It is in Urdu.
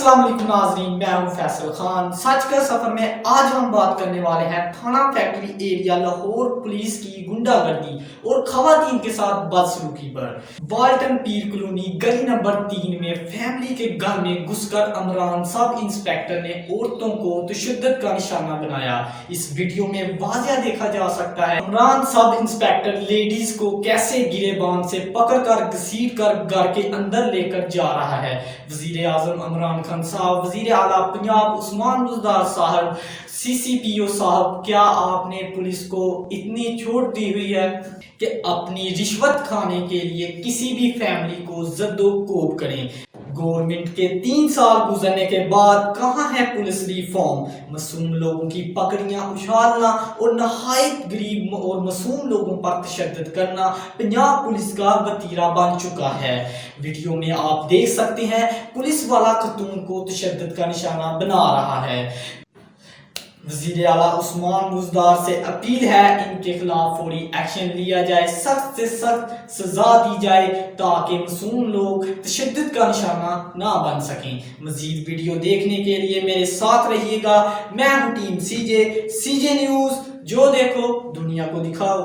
السلام علیکم ناظرین، میں ہوں فیصل خان۔ سچ کا سفر میں آج ہم بات کرنے والے ہیں تھانہ فیکٹری ایریا لاہور پولیس کی گنڈا گردی اور خواتین کے ساتھ بدسلوکی پر۔ والٹن پیر کلونی گلی نمبر 3 میں فیملی کے گھر میں گھس کر کاعمران سب انسپکٹر نے عورتوں کو تشدد کا نشانہ بنایا۔ اس ویڈیو میں واضح دیکھا جا سکتا ہے کاعمران سب انسپکٹر لیڈیز کو کیسے گریبان سے پکڑ کر گھسیٹ کر گھر کے اندر لے کر جا رہا ہے۔ وزیر اعظم عثمان صاحب، وزیر اعلی پنجاب عثمان بزدار صاحب، CCPO صاحب، کیا آپ نے پولیس کو اتنی چھوٹ دی ہوئی ہے کہ اپنی رشوت کھانے کے لیے کسی بھی فیملی کو زد و کوب کریں؟ گورنمنٹ کے 3 سال گزرنے کے بعد کہاں ہے پولیس ریفارم؟ معصوم لوگوں کی پگڑیاں اچھالنا اور نہایت غریب اور معصوم لوگوں پر تشدد کرنا پنجاب پولیس کا وتیرہ بن چکا ہے۔ ویڈیو میں آپ دیکھ سکتے ہیں پولیس والا خاتون کو تشدد کا نشانہ بنا رہا ہے۔ وزیر اعلی عثمان بزدار سے اپیل ہے ان کے خلاف فوری ایکشن لیا جائے، سخت سے سخت سزا دی جائے تاکہ معصوم لوگ تشدد کا نشانہ نہ بن سکیں۔ مزید ویڈیو دیکھنے کے لیے میرے ساتھ رہیے گا۔ میں ہوں ٹیم CJ نیوز، جو دیکھو دنیا کو دکھاؤ۔